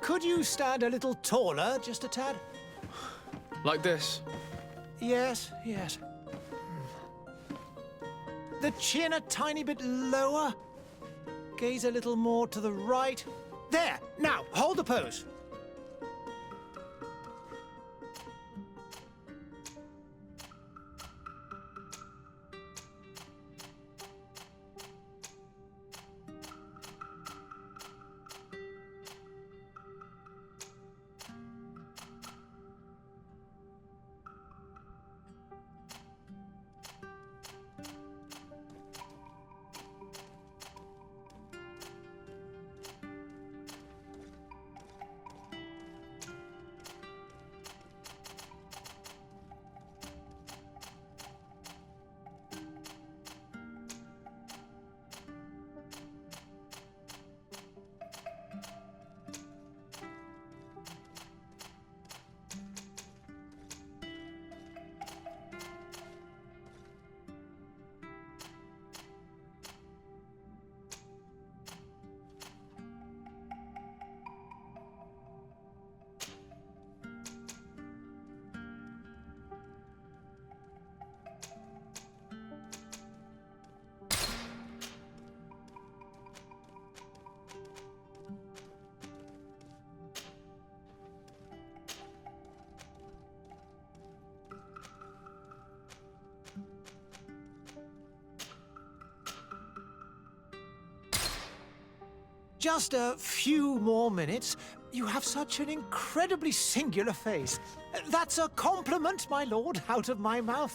Could you stand a little taller, just a tad? Like this? Yes, yes. The chin a tiny bit lower. Gaze a little more to the right. There! Now, hold the pose. Just a few more minutes. You have such an incredibly singular face. That's a compliment, my lord, out of my mouth.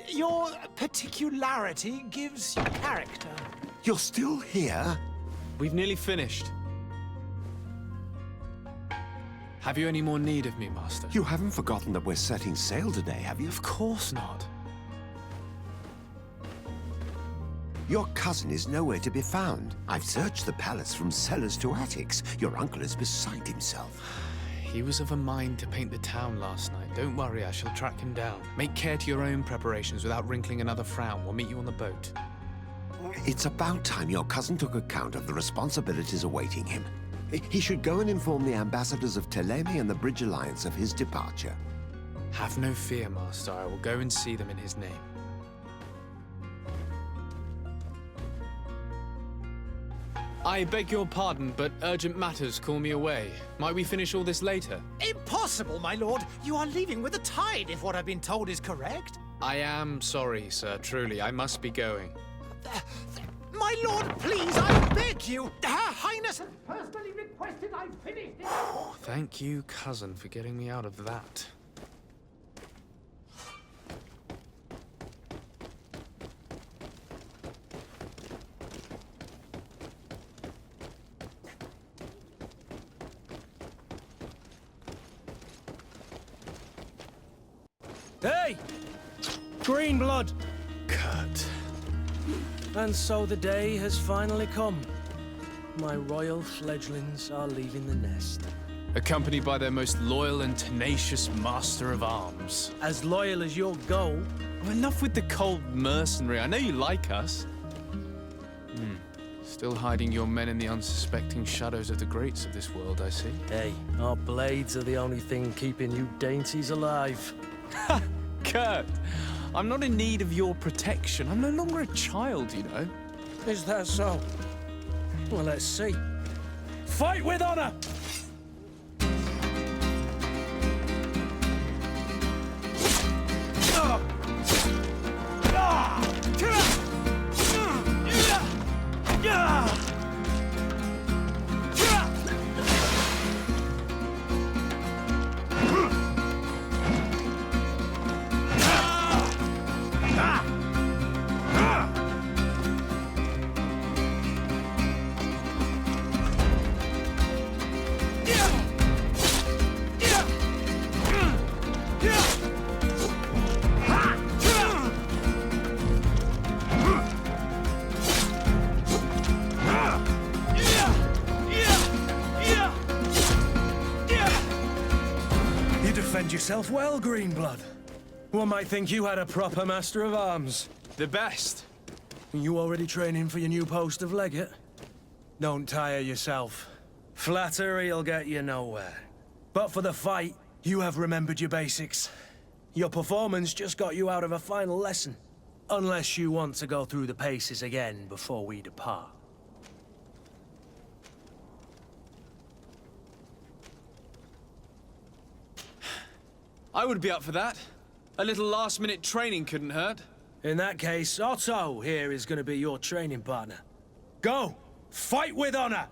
Your particularity gives you character. You're still here? We've nearly finished. Have you any more need of me, Master? You haven't forgotten that we're setting sail today, have you? Of course not. Your cousin is nowhere to be found. I've searched the palace from cellars to attics. Your uncle is beside himself. He was of a mind to paint the town last night. Don't worry, I shall track him down. Make care to your own preparations without wrinkling another frown. We'll meet you on the boat. It's about time your cousin took account of the responsibilities awaiting him. He should go and inform the ambassadors of Telemi and the Bridge Alliance of his departure. Have no fear, Master. I will go and see them in his name. I beg your pardon, but urgent matters call me away. Might we finish all this later? Impossible, my lord. You are leaving with the tide, if what I've been told is correct. I am sorry, sir. Truly, I must be going. My lord, please, I beg you. Her Highness has personally requested I finish this. Oh, thank you, cousin, for getting me out of that. Hey! Green blood! Kurt. And so the day has finally come. My royal fledglings are leaving the nest. Accompanied by their most loyal and tenacious master of arms. As loyal as your goal. Well, enough with the cold mercenary. I know you like us. Still hiding your men in the unsuspecting shadows of the greats of this world, I see. Hey, our blades are the only thing keeping you dainties alive. Ha! Kurt! I'm not in need of your protection. I'm no longer a child, you know. Is that so? Well, let's see. Fight with honor! Yourself well, Greenblood. One might think you had a proper master of arms. The best. You already training for your new post of legate? Don't tire yourself. Flattery'll get you nowhere. But for the fight, you have remembered your basics. Your performance just got you out of a final lesson. Unless you want to go through the paces again before we depart. I would be up for that. A little last-minute training couldn't hurt. In that case, Otto here is going to be your training partner. Go! Fight with honor!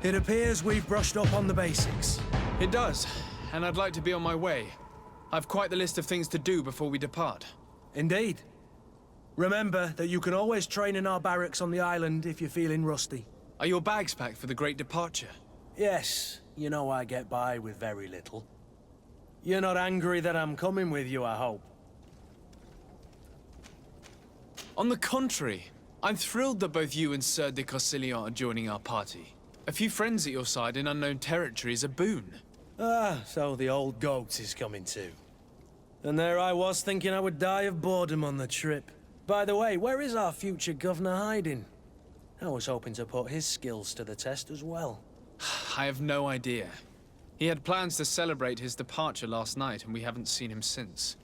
It appears we've brushed up on the basics. It does, and I'd like to be on my way. I've quite the list of things to do before we depart. Indeed. Remember that you can always train in our barracks on the island if you're feeling rusty. Are your bags packed for the great departure? Yes, you know I get by with very little. You're not angry that I'm coming with you, I hope. On the contrary, I'm thrilled that both you and Sir de Corsillon are joining our party. A few friends at your side in unknown territory is a boon. Ah, so the old goat is coming too. And there I was thinking I would die of boredom on the trip. By the way, where is our future governor hiding? I was hoping to put his skills to the test as well. I have no idea. He had plans to celebrate his departure last night, and we haven't seen him since.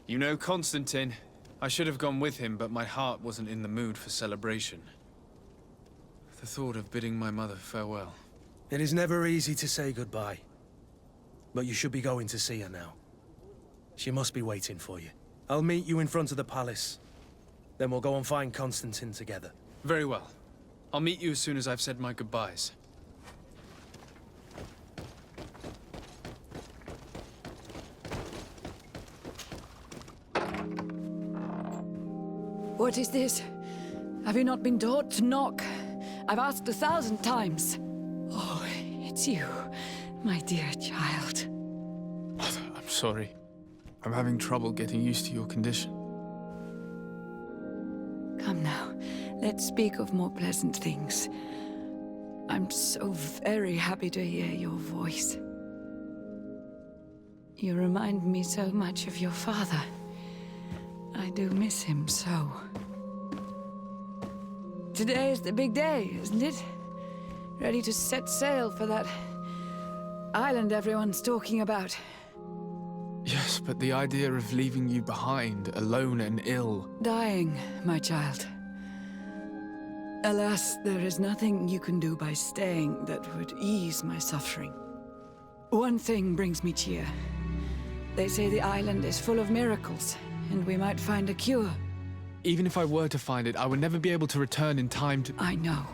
You know Constantine. I should have gone with him, but my heart wasn't in the mood for celebration. The thought of bidding my mother farewell. It is never easy to say goodbye. But you should be going to see her now. She must be waiting for you. I'll meet you in front of the palace. Then we'll go and find Constantine together. Very well. I'll meet you as soon as I've said my goodbyes. What is this? Have you not been taught to knock? I've asked 1,000 times. Oh, it's you, my dear child. Mother, I'm sorry. I'm having trouble getting used to your condition. Come now, let's speak of more pleasant things. I'm so very happy to hear your voice. You remind me so much of your father. I do miss him so. Today is the big day, isn't it? Ready to set sail for that island everyone's talking about. Yes, but the idea of leaving you behind, alone and ill... Dying, my child. Alas, there is nothing you can do by staying that would ease my suffering. One thing brings me cheer. They say the island is full of miracles, and we might find a cure. Even if I were to find it, I would never be able to return in time to... I know.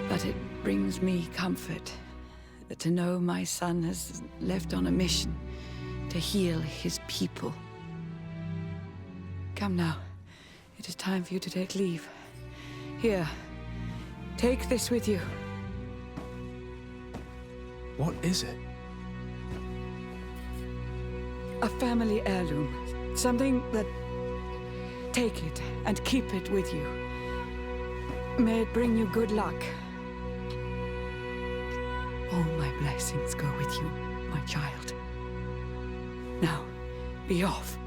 But it brings me comfort to know my son has left on a mission to heal his people. Come now. It is time for you to take leave. Here, take this with you. What is it? A family heirloom. Something that... Take it and keep it with you. May it bring you good luck. All my blessings go with you, my child. Now, be off.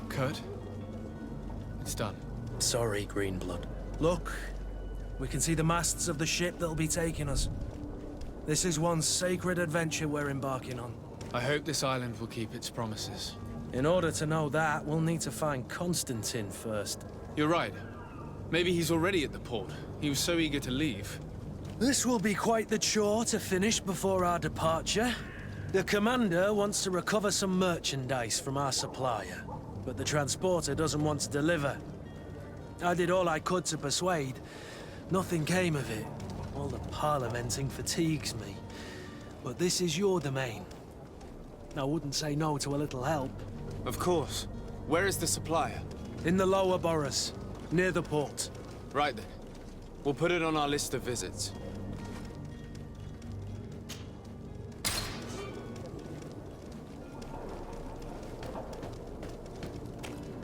Kurt? It's done. Sorry, Greenblood. Look, we can see the masts of the ship that'll be taking us. This is one sacred adventure we're embarking on. I hope this island will keep its promises. In order to know that, we'll need to find Constantine first. You're right. Maybe he's already at the port. He was so eager to leave. This will be quite the chore to finish before our departure. The commander wants to recover some merchandise from our supplier, but the transporter doesn't want to deliver. I did all I could to persuade. Nothing came of it. All the parliamenting fatigues me. But this is your domain. I wouldn't say no to a little help. Of course. Where is the supplier? In the lower boroughs, near the port. Right then. We'll put it on our list of visits.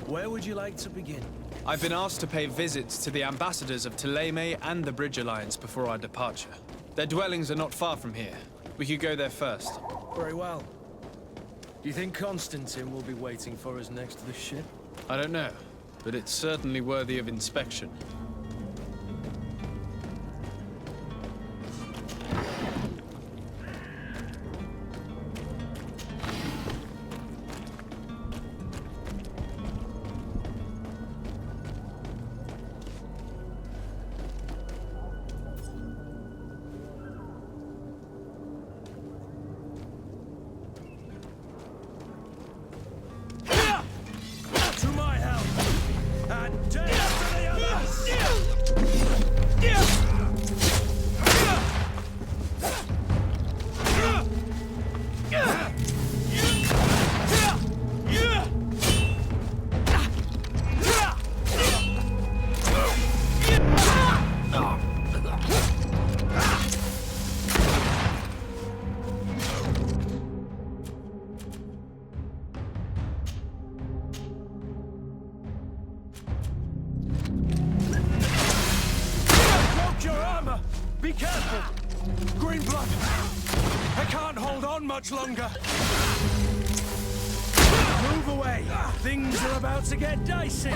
Where would you like to begin? I've been asked to pay visits to the ambassadors of Thélème and the Bridge Alliance before our departure. Their dwellings are not far from here. We could go there first. Very well. Do you think Constantine will be waiting for us next to the ship? I don't know, but it's certainly worthy of inspection. To my help! And death to the others! Your armor! Be careful! Greenblood! I can't hold on much longer! Move away! Things are about to get dicey!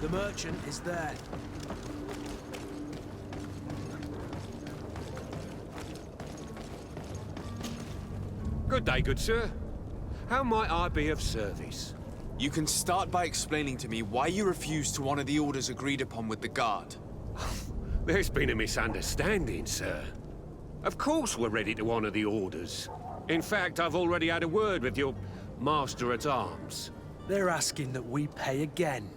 The merchant is there. Good day, good sir. How might I be of service? You can start by explaining to me why you refused to honor the orders agreed upon with the guard. There's been a misunderstanding, sir. Of course we're ready to honor the orders. In fact, I've already had a word with your master-at-arms. They're asking that we pay again,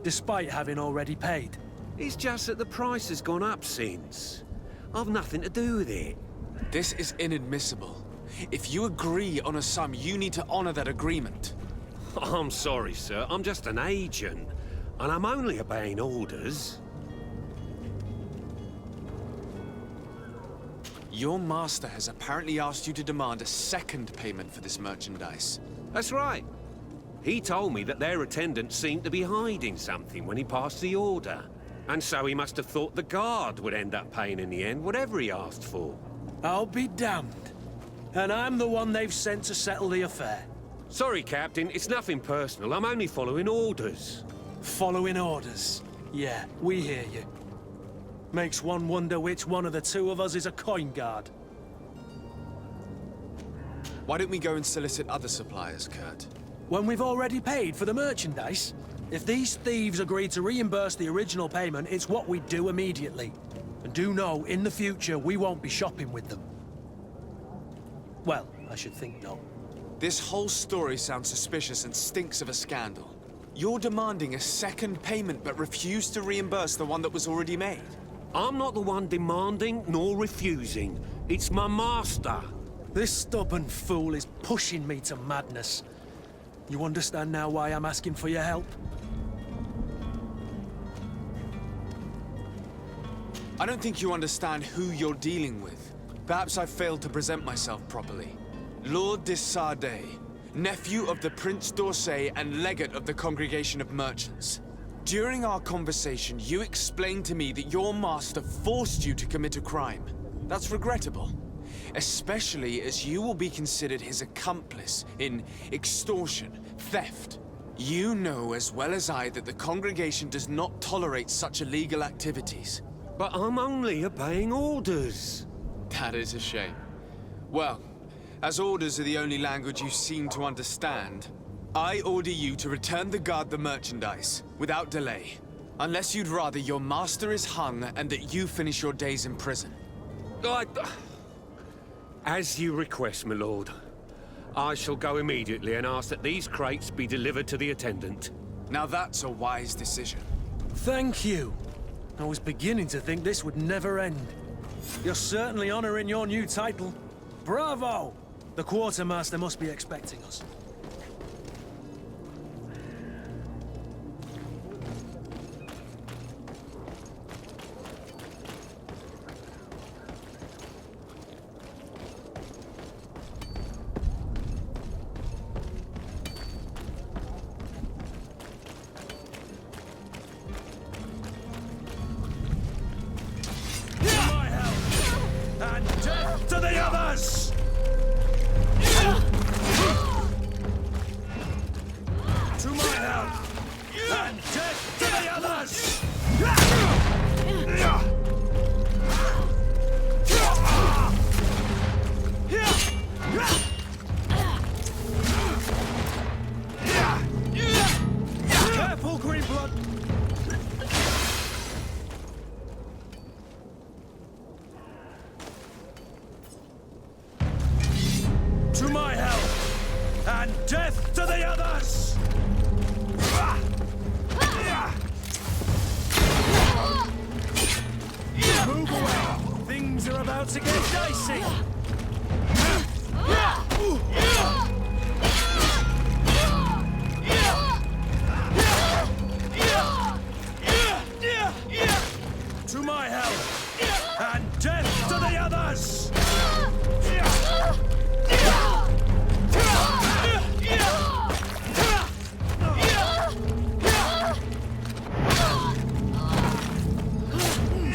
despite having already paid. It's just that the price has gone up since. I've nothing to do with it. This is inadmissible. If you agree on a sum, you need to honor that agreement. I'm sorry, sir. I'm just an agent. And I'm only obeying orders. Your master has apparently asked you to demand a second payment for this merchandise. That's right. He told me that their attendant seemed to be hiding something when he passed the order. And so he must have thought the guard would end up paying in the end, whatever he asked for. I'll be damned. And I'm the one they've sent to settle the affair. Sorry, Captain. It's nothing personal. I'm only following orders. Following orders. Yeah, we hear you. Makes one wonder which one of the two of us is a coin guard. Why don't we go and solicit other suppliers, Kurt? When we've already paid for the merchandise? If these thieves agree to reimburse the original payment, it's what we do immediately. And do know, in the future, we won't be shopping with them. Well, I should think not. This whole story sounds suspicious and stinks of a scandal. You're demanding a second payment but refuse to reimburse the one that was already made. I'm not the one demanding nor refusing. It's my master. This stubborn fool is pushing me to madness. You understand now why I'm asking for your help? I don't think you understand who you're dealing with. Perhaps I failed to present myself properly. Lord de Sardet, nephew of the Prince d'Orsay and legate of the Congregation of Merchants. During our conversation, you explained to me that your master forced you to commit a crime. That's regrettable, especially as you will be considered his accomplice in extortion, theft. You know as well as I that the congregation does not tolerate such illegal activities. But I'm only obeying orders. That is a shame. Well, as orders are the only language you seem to understand, I order you to return the guard the merchandise, without delay. Unless you'd rather your master is hung and that you finish your days in prison. As you request, my lord. I shall go immediately and ask that these crates be delivered to the attendant. Now that's a wise decision. Thank you. I was beginning to think this would never end. You're certainly honoring your new title. Bravo! The quartermaster must be expecting us. And death to the others! To my help! And death to the others! Careful, Greenblood! To my help! And death to the others! Move away! Things are about to get dicey! To my help! And death to the others!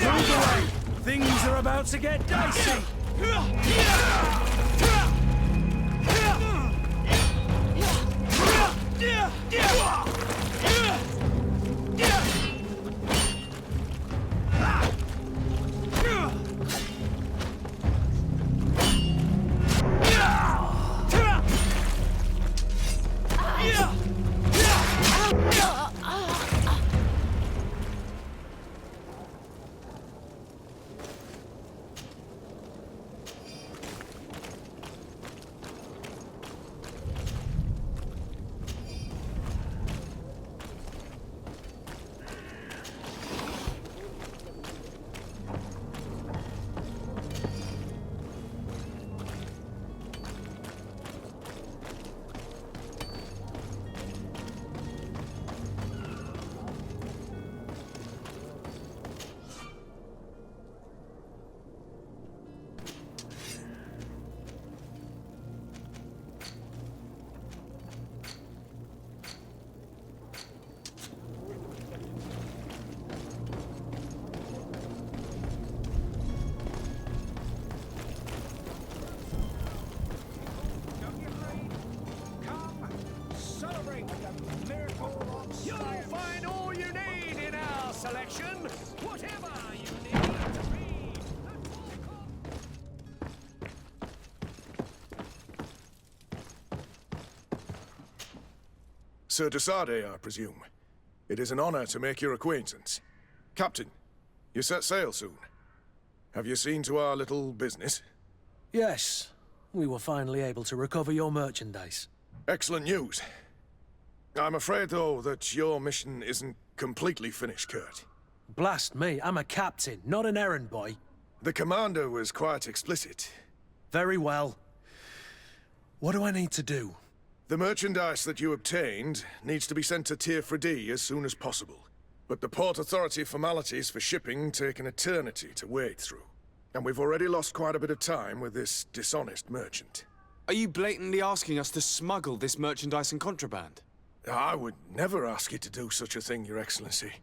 Move away! Things are about to get dicey! Sir de Sardet, I presume. It is an honor to make your acquaintance. Captain, you set sail soon. Have you seen to our little business? Yes. We were finally able to recover your merchandise. Excellent news. I'm afraid, though, that your mission isn't completely finished, Kurt. Blast me, I'm a captain, not an errand boy. The commander was quite explicit. Very well. What do I need to do? The merchandise that you obtained needs to be sent to Tier 4D as soon as possible. But the Port Authority formalities for shipping take an eternity to wade through. And we've already lost quite a bit of time with this dishonest merchant. Are you blatantly asking us to smuggle this merchandise and contraband? I would never ask you to do such a thing, Your Excellency.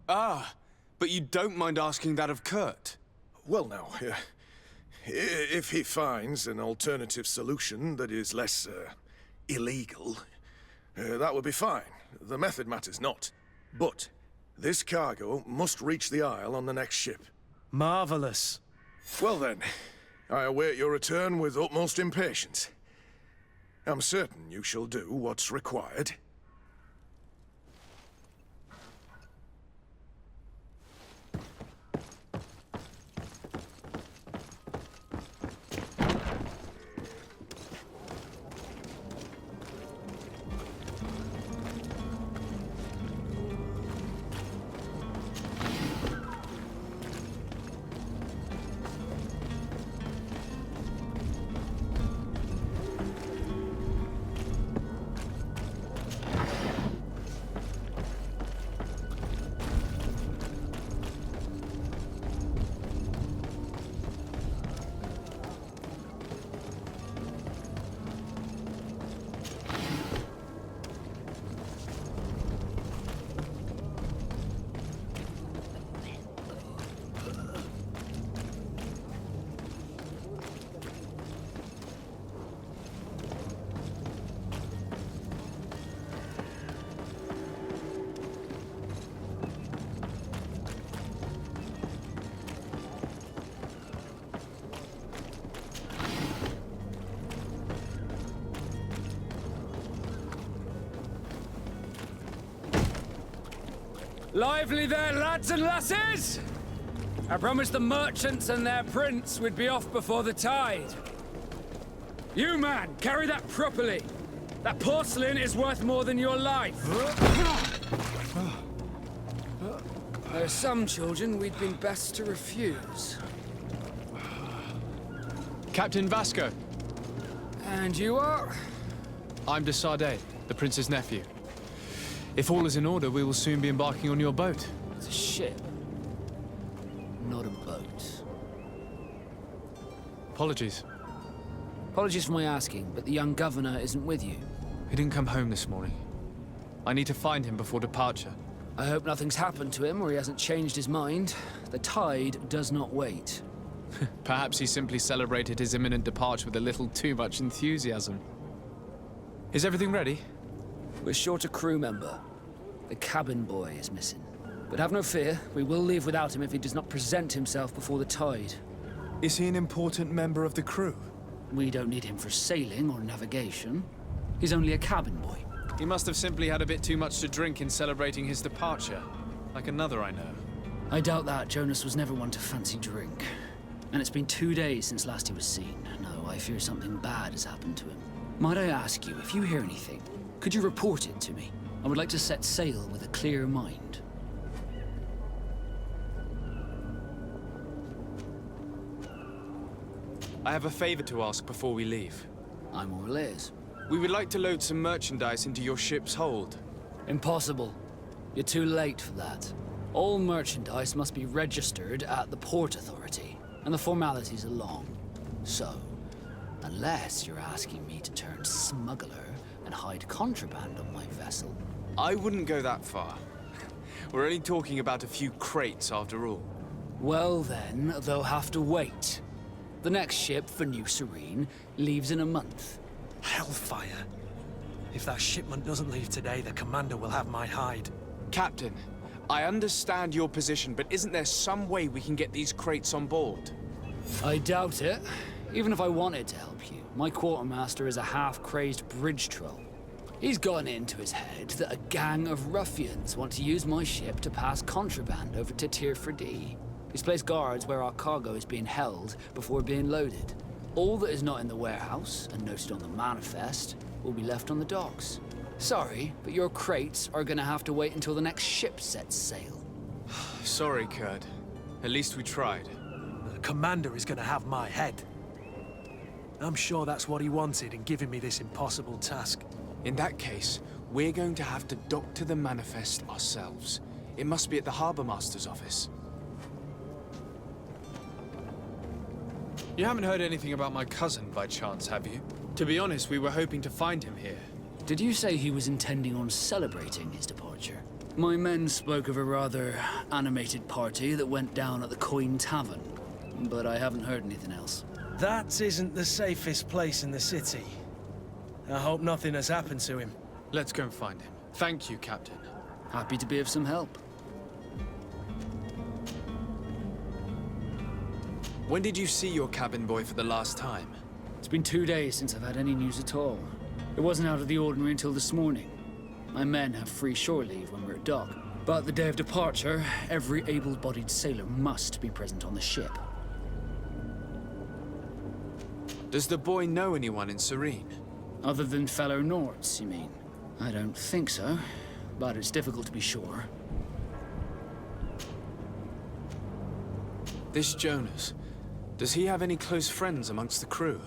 Ah, but you don't mind asking that of Kurt? Well now, if he finds an alternative solution that is less, illegal, that would be fine. The method matters not. But this cargo must reach the Isle on the next ship. Marvelous. Well then, I await your return with utmost impatience. I'm certain you shall do what's required. Lively there, lads and lasses! I promised the merchants and their prince we'd be off before the tide. You, man, carry that properly. That porcelain is worth more than your life. There are some children we'd been best to refuse. Captain Vasco. And you are? I'm de Sardet, the prince's nephew. If all is in order, we will soon be embarking on your boat. It's a ship, not a boat. Apologies. Apologies for my asking, but the young governor isn't with you. He didn't come home this morning. I need to find him before departure. I hope nothing's happened to him or he hasn't changed his mind. The tide does not wait. Perhaps he simply celebrated his imminent departure with a little too much enthusiasm. Is everything ready? We're short a crew member. The cabin boy is missing. But have no fear, we will leave without him if he does not present himself before the tide. Is he an important member of the crew? We don't need him for sailing or navigation. He's only a cabin boy. He must have simply had a bit too much to drink in celebrating his departure. Like another I know. I doubt that. Jonas was never one to fancy drink. And it's been 2 days since last he was seen. No, I fear something bad has happened to him. Might I ask you, if you hear anything, could you report it to me? I would like to set sail with a clear mind. I have a favor to ask before we leave. I'm all ears. We would like to load some merchandise into your ship's hold. Impossible. You're too late for that. All merchandise must be registered at the Port Authority, and the formalities are long. So, unless you're asking me to turn smuggler and hide contraband on my vessel. I wouldn't go that far. We're only talking about a few crates after all. Well then, they'll have to wait. The next ship for New Serene leaves in a month. Hellfire. If that shipment doesn't leave today, the commander will have my hide. Captain, I understand your position, but isn't there some way we can get these crates on board? I doubt it. Even if I wanted to help you, my quartermaster is a half-crazed bridge troll. He's gotten into his head that a gang of ruffians want to use my ship to pass contraband over to Tier 4D. He's placed guards where our cargo is being held before being loaded. All that is not in the warehouse, and noted on the manifest, will be left on the docks. Sorry, but your crates are gonna have to wait until the next ship sets sail. Sorry, Kurd. At least we tried. The commander is gonna have my head. I'm sure that's what he wanted in giving me this impossible task. In that case, we're going to have to doctor the manifest ourselves. It must be at the Harbour Master's office. You haven't heard anything about my cousin by chance, have you? To be honest, we were hoping to find him here. Did you say he was intending on celebrating his departure? My men spoke of a rather animated party that went down at the Coin Tavern, but I haven't heard anything else. That isn't the safest place in the city. I hope nothing has happened to him. Let's go and find him. Thank you, Captain. Happy to be of some help. When did you see your cabin boy for the last time? It's been 2 days since I've had any news at all. It wasn't out of the ordinary until this morning. My men have free shore leave when we're at dock. But the day of departure, every able-bodied sailor must be present on the ship. Does the boy know anyone in Serene? Other than fellow Nords, you mean? I don't think so, but it's difficult to be sure. This Jonas, does he have any close friends amongst the crew?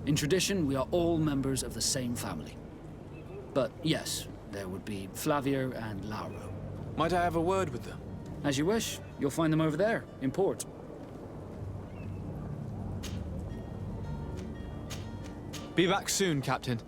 In tradition, we are all members of the same family. But yes, there would be Flavia and Lauro. Might I have a word with them? As you wish. You'll find them over there, in port. Be back soon, Captain.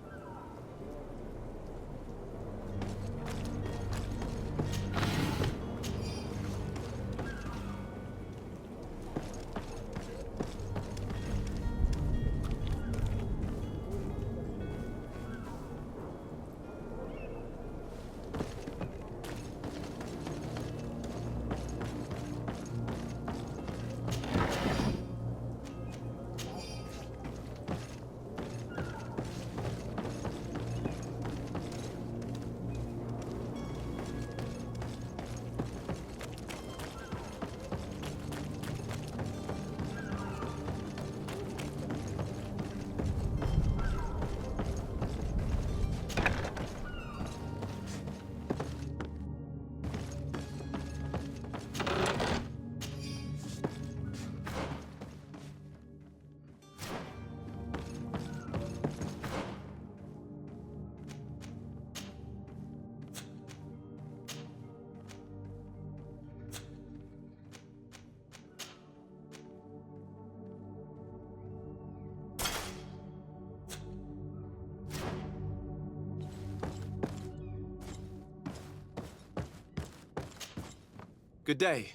Good day.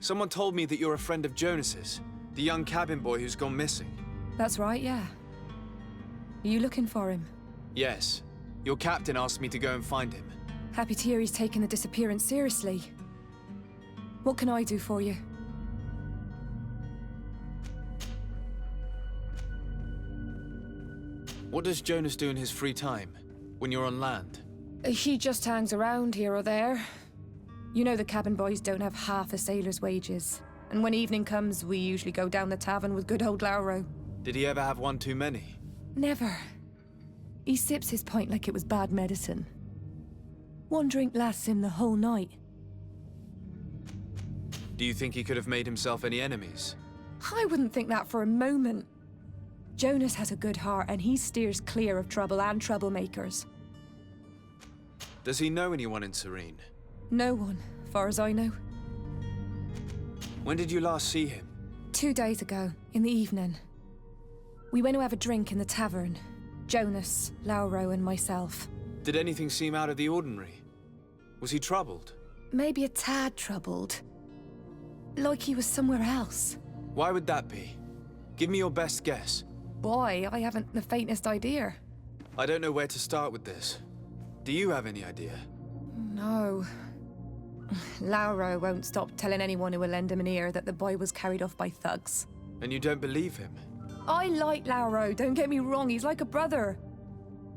Someone told me that you're a friend of Jonas's, the young cabin boy who's gone missing. That's right, yeah. Are you looking for him? Yes. Your captain asked me to go and find him. Happy to hear he's taken the disappearance seriously. What can I do for you? What does Jonas do in his free time, when you're on land? He just hangs around here or there. You know the cabin boys don't have half a sailor's wages. And when evening comes, we usually go down the tavern with good old Lauro. Did he ever have one too many? Never. He sips his pint like it was bad medicine. One drink lasts him the whole night. Do you think he could have made himself any enemies? I wouldn't think that for a moment. Jonas has a good heart and he steers clear of trouble and troublemakers. Does he know anyone in Serene? No one, far as I know. When did you last see him? 2 days ago, in the evening. We went to have a drink in the tavern. Jonas, Lauro and myself. Did anything seem out of the ordinary? Was he troubled? Maybe a tad troubled. Like he was somewhere else. Why would that be? Give me your best guess. Boy, I haven't the faintest idea. I don't know where to start with this. Do you have any idea? No. Lauro won't stop telling anyone who will lend him an ear that the boy was carried off by thugs. And you don't believe him? I like Lauro, don't get me wrong, he's like a brother.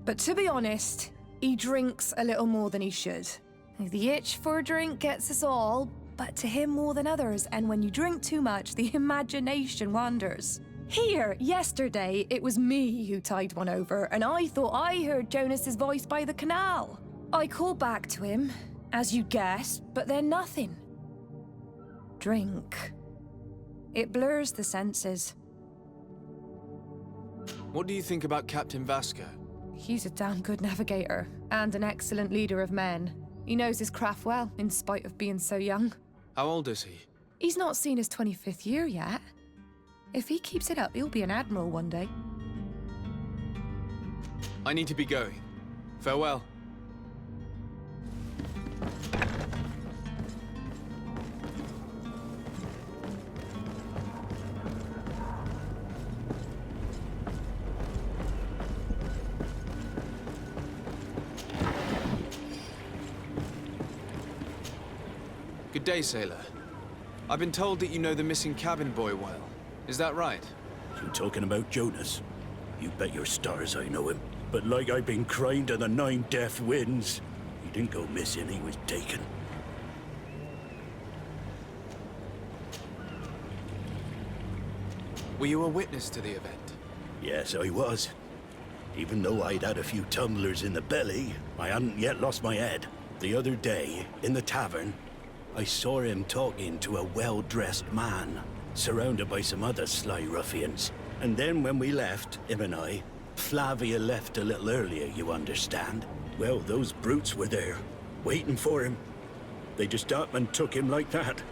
But to be honest, He drinks a little more than he should. The itch for a drink gets us all, but to him more than others, and when you drink too much, the imagination wanders. Here, yesterday, it was me who tied one over, and I thought I heard Jonas's voice by the canal. I called back to him, as you guessed, but then nothing. Drink. It blurs the senses. What do you think about Captain Vasco? He's a damn good navigator, and an excellent leader of men. He knows his craft well, in spite of being so young. How old is he? He's not seen his 25th year yet. If he keeps it up, he'll be an admiral one day. I need to be going. Farewell. Good day, sailor. I've been told that you know the missing cabin boy well. Is that right? You talking about Jonas? You bet your stars I know him. But like I've been crying to the 9 deaf winds, he didn't go missing, he was taken. Were you a witness to the event? Yes, I was. Even though I'd had a few tumblers in the belly, I hadn't yet lost my head. The other day, in the tavern, I saw him talking to a well-dressed man, surrounded by some other sly ruffians. And then when we left, him and I, Flavia left a little earlier, you understand? Well, those brutes were there, waiting for him. They just up and took him like that.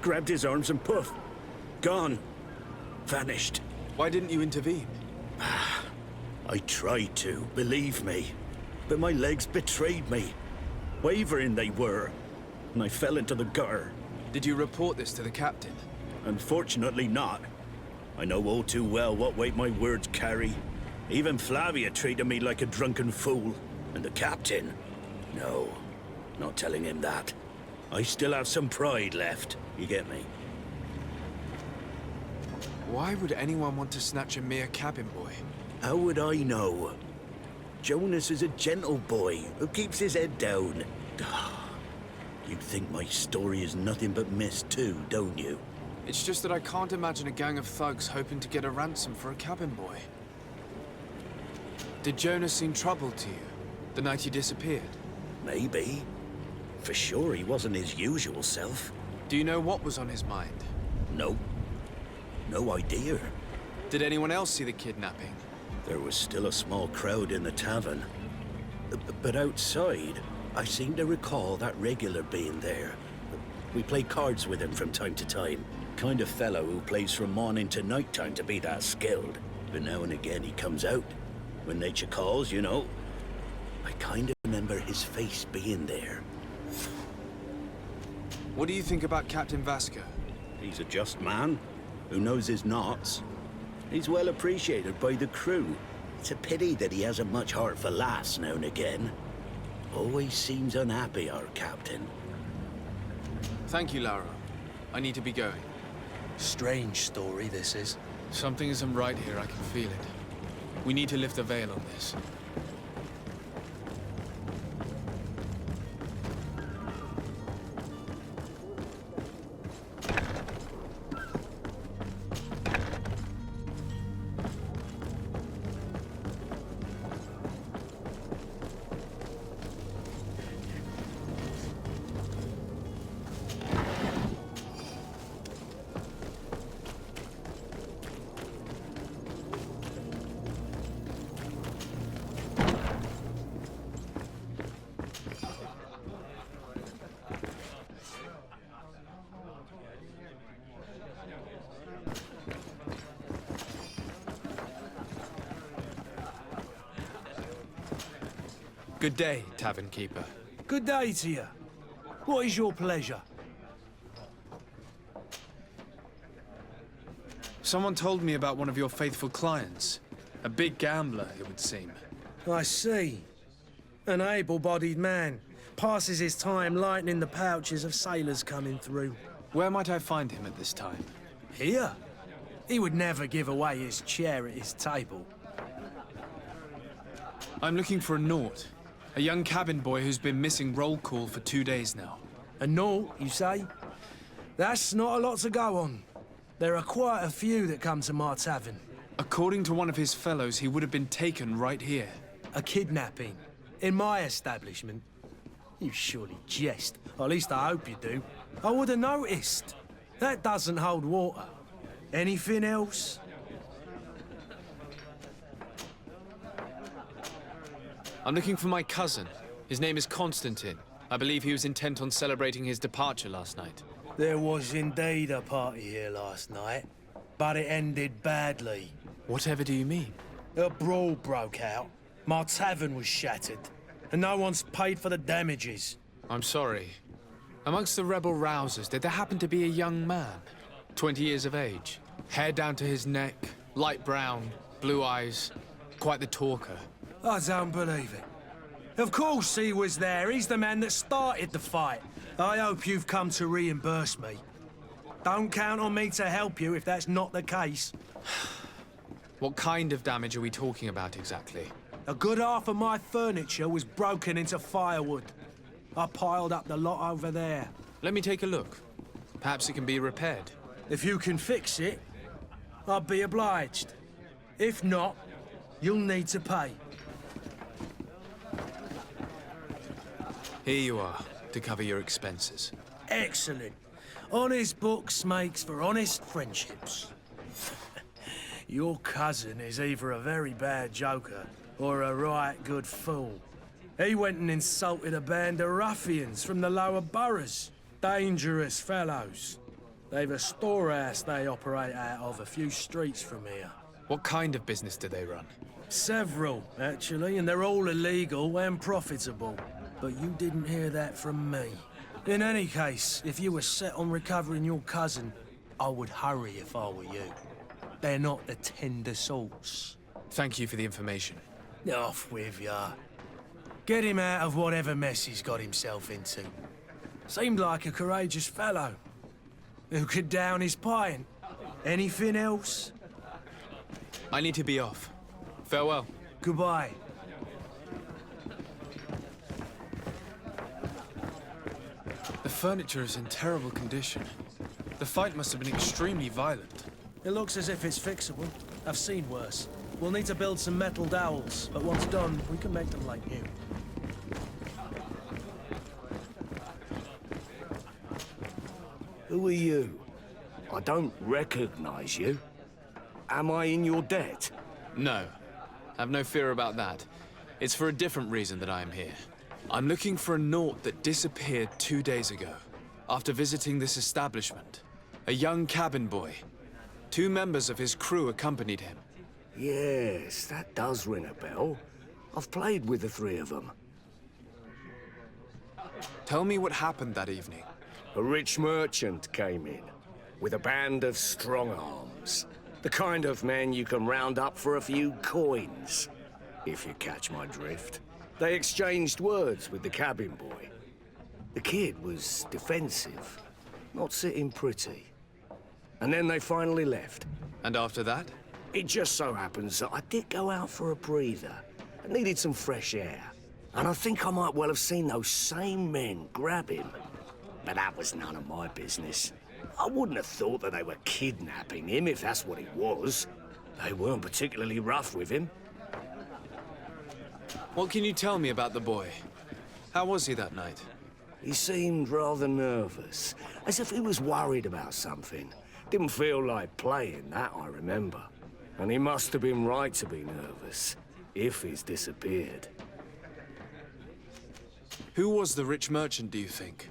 Grabbed his arms and poof, gone. Vanished. Why didn't you intervene? I tried to, believe me. But my legs betrayed me. Wavering they were. And I fell into the gutter. Did you report this to the captain? Unfortunately not. I know all too well what weight my words carry. Even Flavia treated me like a drunken fool. And the captain? No, not telling him that. I still have some pride left, you get me? Why would anyone want to snatch a mere cabin boy? How would I know? Jonas is a gentle boy who keeps his head down. You think my story is nothing but mist too, don't you? It's just that I can't imagine a gang of thugs hoping to get a ransom for a cabin boy. Did Jonas seem troubled to you, the night he disappeared? Maybe. For sure he wasn't his usual self. Do you know what was on his mind? No. No idea. Did anyone else see the kidnapping? There was still a small crowd in the tavern. But outside, I seem to recall that regular being there. We play cards with him from time to time. Kind of fellow who plays from morning to night time to be that skilled. But now and again he comes out. When nature calls, you know. I kind of remember his face being there. What do you think about Captain Vasco? He's a just man who knows his knots. He's well appreciated by the crew. It's a pity that he hasn't much heart for laughs now and again. Always seems unhappy, our captain. Thank you, Lara. I need to be going. Strange story, this is. Something isn't right here, I can feel it. We need to lift the veil on this. Good day, tavern keeper. Good day to you. What is your pleasure? Someone told me about one of your faithful clients. A big gambler, it would seem. I see. An able-bodied man. Passes his time lightening the pouches of sailors coming through. Where might I find him at this time? Here? He would never give away his chair at his table. I'm looking for a Naut. A young cabin boy who's been missing roll call for 2 days now. A note, you say? That's not a lot to go on. There are quite a few that come to my tavern. According to one of his fellows, he would have been taken right here. A kidnapping? In my establishment? You surely jest. Or at least I hope you do. I would have noticed. That doesn't hold water. Anything else? I'm looking for my cousin. His name is Constantine. I believe he was intent on celebrating his departure last night. There was indeed a party here last night, but it ended badly. Whatever do you mean? A brawl broke out. My tavern was shattered, and no one's paid for the damages. I'm sorry. Amongst the rebel rousers, did there happen to be a young man? 20 years of age, hair down to his neck, light brown, blue eyes, quite the talker. I don't believe it. Of course he was there. He's the man that started the fight. I hope you've come to reimburse me. Don't count on me to help you if that's not the case. What kind of damage are we talking about exactly? A good half of my furniture was broken into firewood. I piled up the lot over there. Let me take a look. Perhaps it can be repaired. If you can fix it, I'll be obliged. If not, you'll need to pay. Here you are, to cover your expenses. Excellent. Honest books makes for honest friendships. Your cousin is either a very bad joker or a right good fool. He went and insulted a band of ruffians from the lower boroughs. Dangerous fellows. They've a storehouse they operate out of a few streets from here. What kind of business do they run? Several, actually, and they're all illegal and profitable. But you didn't hear that from me. In any case, if you were set on recovering your cousin, I would hurry if I were you. They're not the tender sorts. Thank you for the information. Off with ya. Get him out of whatever mess he's got himself into. Seemed like a courageous fellow. Who could down his pint. Anything else? I need to be off. Farewell. Goodbye. The furniture is in terrible condition. The fight must have been extremely violent. It looks as if it's fixable. I've seen worse. We'll need to build some metal dowels, but once done, we can make them like new. Who are you? I don't recognize you. Am I in your debt? No. Have no fear about that. It's for a different reason that I am here. I'm looking for a naught that disappeared 2 days ago, after visiting this establishment. A young cabin boy. 2 members of his crew accompanied him. Yes, that does ring a bell. I've played with the 3 of them. Tell me what happened that evening. A rich merchant came in, with a band of strong arms. The kind of men you can round up for a few coins, if you catch my drift. They exchanged words with the cabin boy. The kid was defensive, not sitting pretty. And then they finally left. And after that? It just so happens that I did go out for a breather. I needed some fresh air. And I think I might well have seen those same men grab him. But that was none of my business. I wouldn't have thought that they were kidnapping him, if that's what it was. They weren't particularly rough with him. What can you tell me about the boy? How was he that night? He seemed rather nervous, as if he was worried about something. Didn't feel like playing, that I remember. And he must have been right to be nervous, if he's disappeared. Who was the rich merchant, do you think?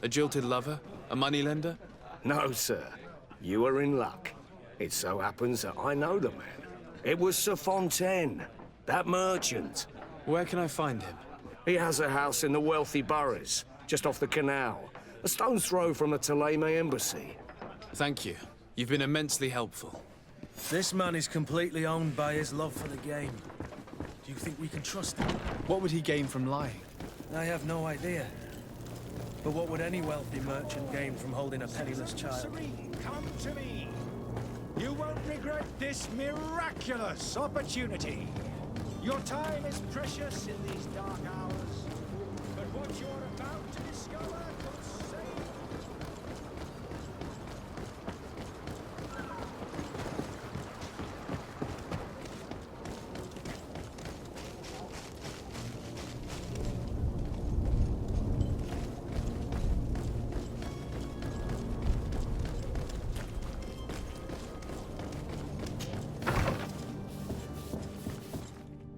A jilted lover? A moneylender? No, sir. You are in luck. It so happens that I know the man. It was Sir Fontaine, that merchant. Where can I find him? He has a house in the wealthy boroughs, just off the canal. A stone's throw from the Thélème embassy. Thank you. You've been immensely helpful. This man is completely owned by his love for the game. Do you think we can trust him? What would he gain from lying? I have no idea. But what would any wealthy merchant gain from holding a penniless child? Come to me. You won't regret this miraculous opportunity. Your time is precious in these dark hours, but what you're about to discover could save...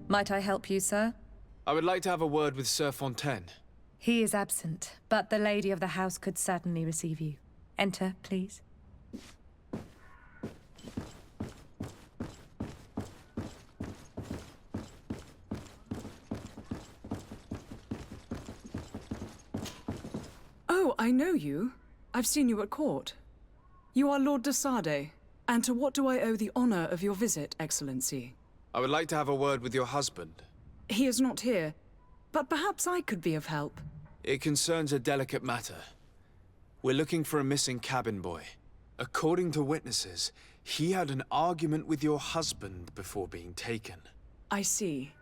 Might I help you, sir? I would like to have a word with Sir Fontaine. He is absent, but the lady of the house could certainly receive you. Enter, please. Oh, I know you. I've seen you at court. You are Lord de Sardet. And to what do I owe the honor of your visit, Excellency? I would like to have a word with your husband. He is not here, but perhaps I could be of help. It concerns a delicate matter. We're looking for a missing cabin boy. According to witnesses, he had an argument with your husband before being taken. I see.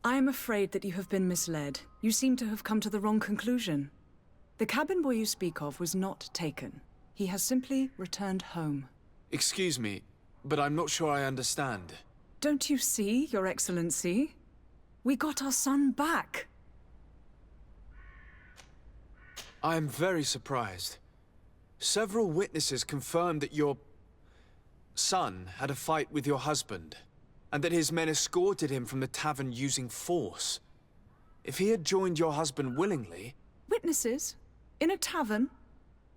I am afraid that you have been misled. You seem to have come to the wrong conclusion. The cabin boy you speak of was not taken. He has simply returned home. Excuse me, but I'm not sure I understand. Don't you see, Your Excellency? We got our son back. I am very surprised. Several witnesses confirmed that your son had a fight with your husband, and that his men escorted him from the tavern using force. If he had joined your husband willingly... Witnesses? In a tavern?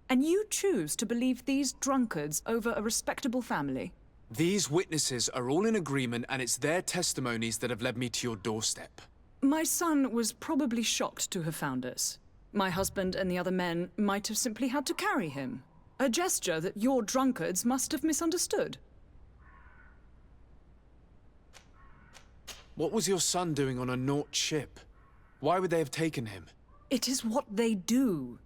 And you choose to believe these drunkards over a respectable family? These witnesses are all in agreement, and it's their testimonies that have led me to your doorstep. My son was probably shocked to have found us. My husband and the other men might have simply had to carry him. A gesture that your drunkards must have misunderstood. What was your son doing on a Naut ship? Why would they have taken him? It is what they do.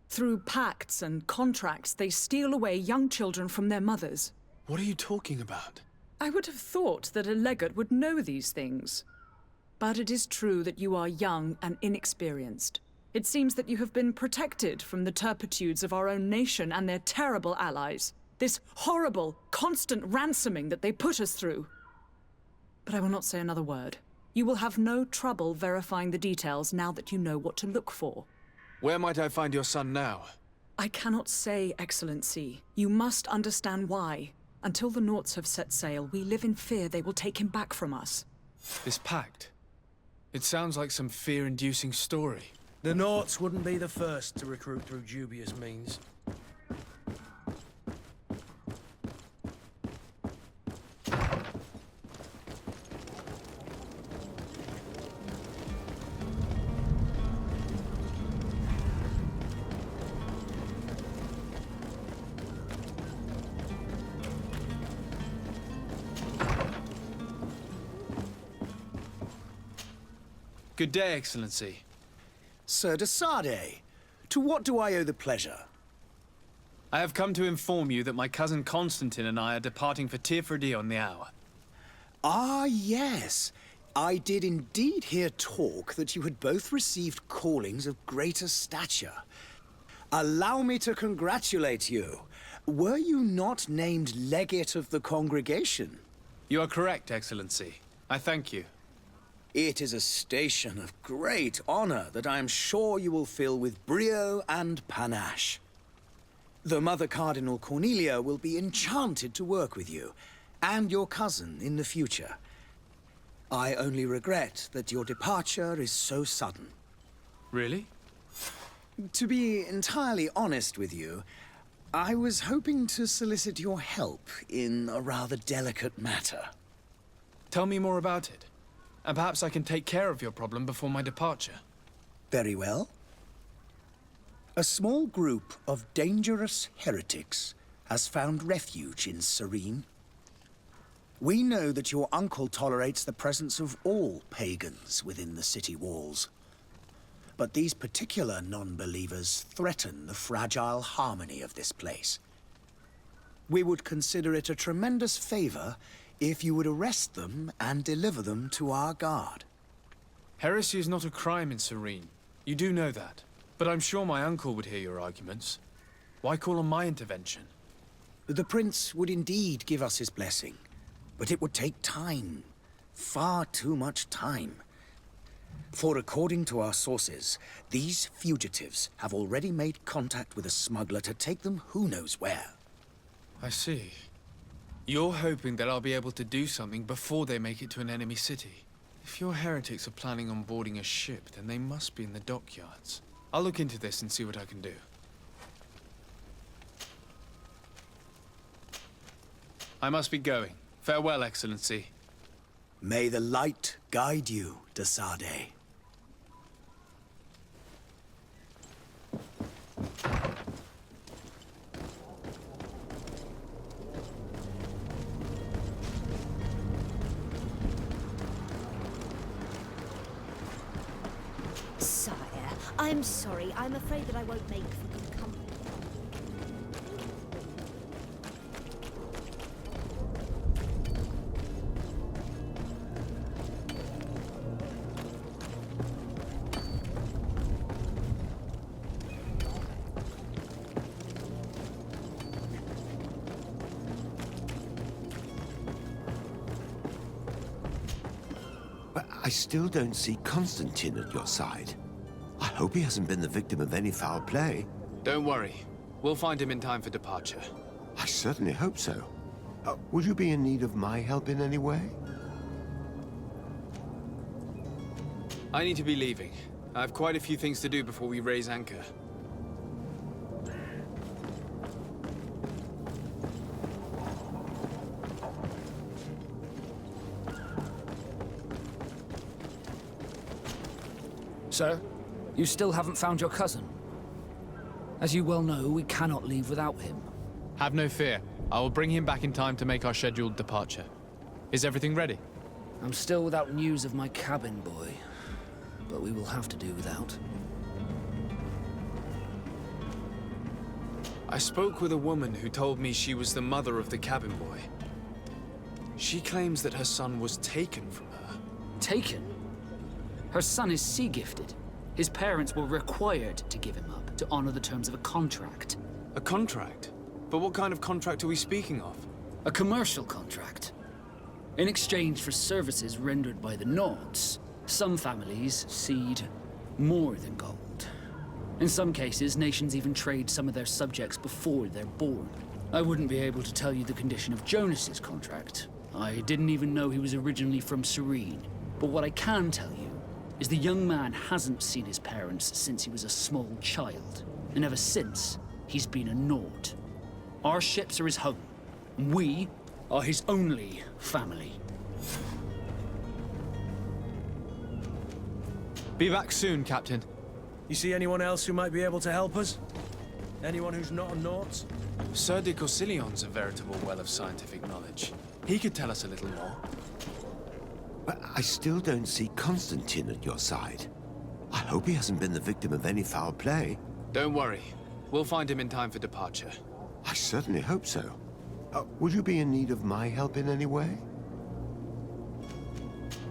Through pacts and contracts, they steal away young children from their mothers. What are you talking about? I would have thought that a legate would know these things. But it is true that you are young and inexperienced. It seems that you have been protected from the turpitudes of our own nation and their terrible allies. This horrible, constant ransoming that they put us through. But I will not say another word. You will have no trouble verifying the details now that you know what to look for. Where might I find your son now? I cannot say, Excellency. You must understand why. Until the Nauts have set sail, we live in fear they will take him back from us. This pact? It sounds like some fear-inducing story. The Nauts wouldn't be the first to recruit through dubious means. Good day, Excellency. Sir de Sardet, to what do I owe the pleasure? I have come to inform you that my cousin Constantine and I are departing for Tirfredi on the hour. Ah, yes. I did indeed hear talk that you had both received callings of greater stature. Allow me to congratulate you. Were you not named legate of the congregation? You are correct, Excellency. I thank you. It is a station of great honor that I am sure you will fill with brio and panache. The Mother Cardinal Cornelia will be enchanted to work with you, and your cousin in the future. I only regret that your departure is so sudden. Really? To be entirely honest with you, I was hoping to solicit your help in a rather delicate matter. Tell me more about it. And perhaps I can take care of your problem before my departure. Very well. A small group of dangerous heretics has found refuge in Serene. We know that your uncle tolerates the presence of all pagans within the city walls. But these particular non-believers threaten the fragile harmony of this place. We would consider it a tremendous favor if you would arrest them and deliver them to our guard. Heresy is not a crime in Serene. You do know that. But I'm sure my uncle would hear your arguments. Why call on my intervention? The prince would indeed give us his blessing, but it would take time. Far too much time. For according to our sources, these fugitives have already made contact with a smuggler to take them who knows where. I see. You're hoping that I'll be able to do something before they make it to an enemy city. If your heretics are planning on boarding a ship, then they must be in the dockyards. I'll look into this and see what I can do. I must be going. Farewell, Excellency. May the light guide you, de Sade. Sire, I'm sorry. I'm afraid that I won't make for good company. But I still don't see Constantine at your side. I hope he hasn't been the victim of any foul play. Don't worry. We'll find him in time for departure. I certainly hope so. Would you be in need of my help in any way? I need to be leaving. I have quite a few things to do before we raise anchor. Sir, you still haven't found your cousin. As you well know, we cannot leave without him. Have no fear. I will bring him back in time to make our scheduled departure. Is everything ready? I'm still without news of my cabin boy, but we will have to do without. I spoke with a woman who told me she was the mother of the cabin boy. She claims that her son was taken from her. Taken? Her son is sea-gifted. His parents were required to give him up to honor the terms of a contract. A contract? But what kind of contract are we speaking of? A commercial contract. In exchange for services rendered by the Nords, some families cede more than gold. In some cases, nations even trade some of their subjects before they're born. I wouldn't be able to tell you the condition of Jonas's contract. I didn't even know he was originally from Serene. But what I can tell you is the young man hasn't seen his parents since he was a small child. And ever since, he's been a Nord. Our ships are his home. We are his only family. Be back soon, Captain. You see anyone else who might be able to help us? Anyone who's not a Nort? Sir de Corsillion's a veritable well of scientific knowledge. He could tell us a little more. But I still don't see Constantine at your side. I hope he hasn't been the victim of any foul play. Don't worry. We'll find him in time for departure. I certainly hope so. Would you be in need of my help in any way?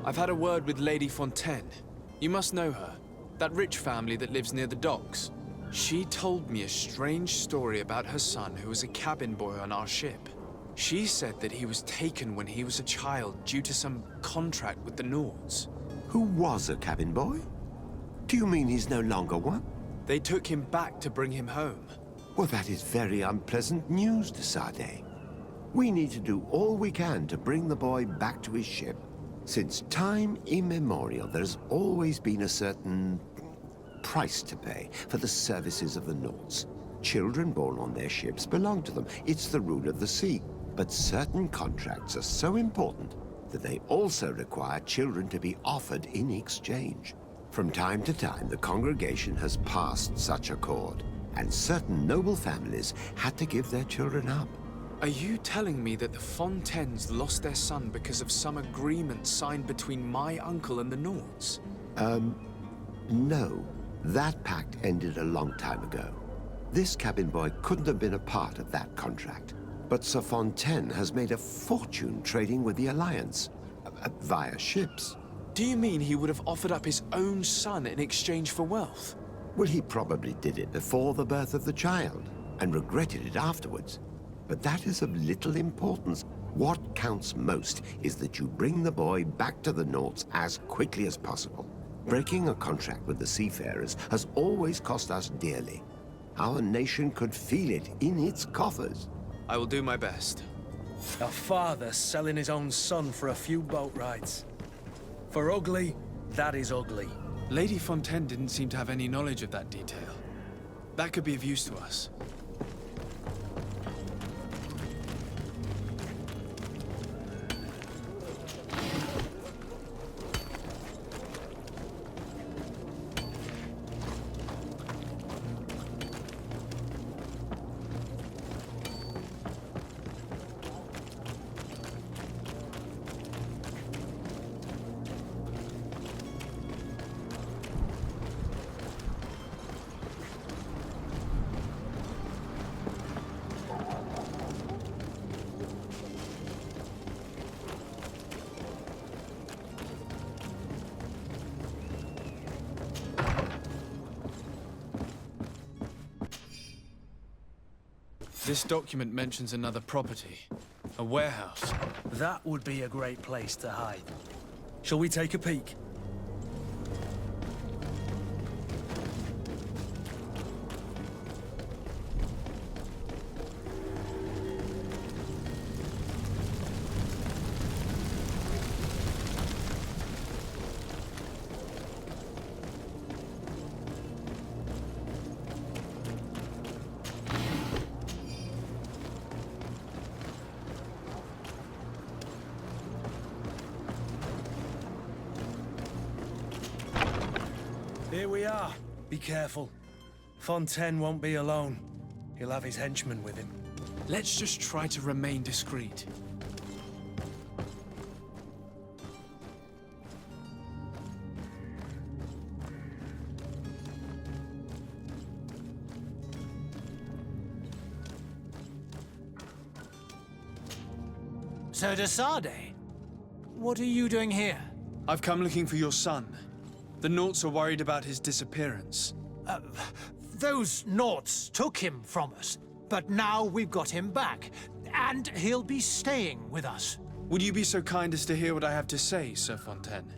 I've had a word with Lady Fontaine. You must know her. That rich family that lives near the docks. She told me a strange story about her son who was a cabin boy on our ship. She said that he was taken when he was a child due to some contract with the Nords. Who was a cabin boy? Do you mean he's no longer one? They took him back to bring him home. Well, that is very unpleasant news, de Sade. We need to do all we can to bring the boy back to his ship. Since time immemorial, there's always been a certain price to pay for the services of the Nords. Children born on their ships belong to them. It's the rule of the sea. But certain contracts are so important that they also require children to be offered in exchange. From time to time, the congregation has passed such accord, and certain noble families had to give their children up. Are you telling me that the Fontaines lost their son because of some agreement signed between my uncle and the Nords? No. That pact ended a long time ago. This cabin boy couldn't have been a part of that contract. But Sir Fontaine has made a fortune trading with the Alliance, via ships. Do you mean he would have offered up his own son in exchange for wealth? Well, he probably did it before the birth of the child, and regretted it afterwards. But that is of little importance. What counts most is that you bring the boy back to the Nauts as quickly as possible. Breaking a contract with the seafarers has always cost us dearly. Our nation could feel it in its coffers. I will do my best. A father selling his own son for a few boat rides. For ugly, that is ugly. Lady Fontaine didn't seem to have any knowledge of that detail. That could be of use to us. This document mentions another property. A warehouse. That would be a great place to hide. Shall we take a peek? Here we are. Be careful. Fontaine won't be alone. He'll have his henchmen with him. Let's just try to remain discreet. Sir de Sade, what are you doing here? I've come looking for your son. The Nauts are worried about his disappearance. Those Nauts took him from us, but now we've got him back, and he'll be staying with us. Would you be so kind as to hear what I have to say, Sir Fontaine?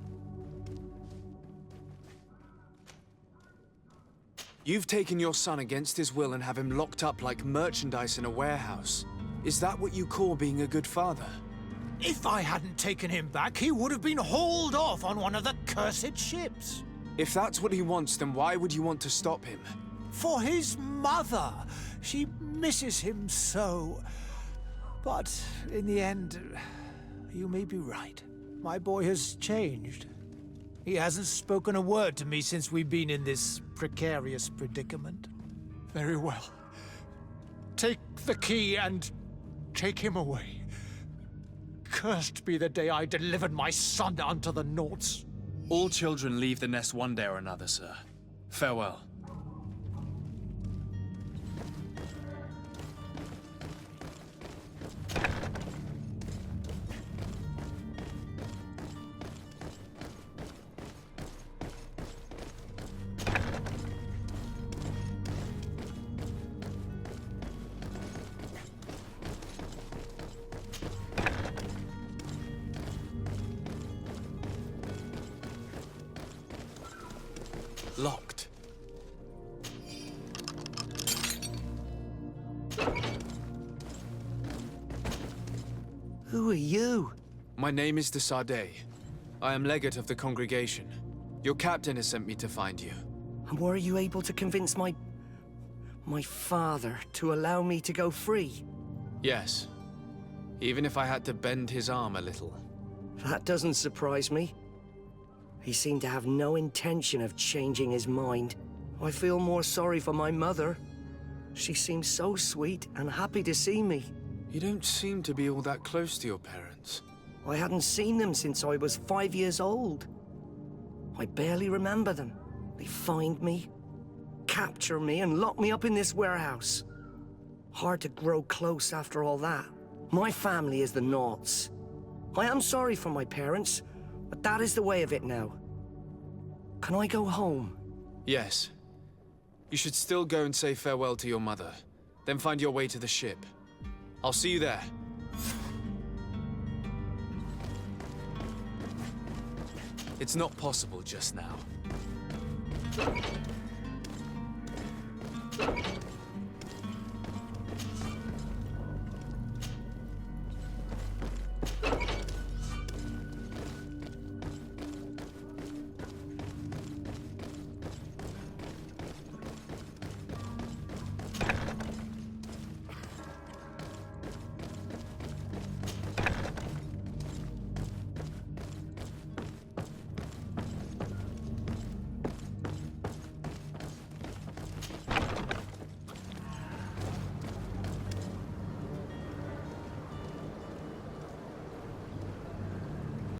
You've taken your son against his will and have him locked up like merchandise in a warehouse. Is that what you call being a good father? If I hadn't taken him back, he would have been hauled off on one of the cursed ships. If that's what he wants, then why would you want to stop him? For his mother. She misses him so. But in the end, you may be right. My boy has changed. He hasn't spoken a word to me since we've been in this precarious predicament. Very well. Take the key and take him away. Cursed be the day I delivered my son unto the Nauts. All children leave the nest one day or another, sir. Farewell. Locked. Who are you? My name is de Sade. I am legate of the congregation. Your captain has sent me to find you. And were you able to convince my father to allow me to go free? Yes. Even if I had to bend his arm a little. That doesn't surprise me. He seemed to have no intention of changing his mind. I feel more sorry for my mother. She seems so sweet and happy to see me. You don't seem to be all that close to your parents. I hadn't seen them since I was 5 years old. I barely remember them. They find me, capture me, and lock me up in this warehouse. Hard to grow close after all that. My family is the Naughts. I am sorry for my parents, but that is the way of it now. Can I go home? Yes. You should still go and say farewell to your mother. Then find your way to the ship. I'll see you there. It's not possible just now.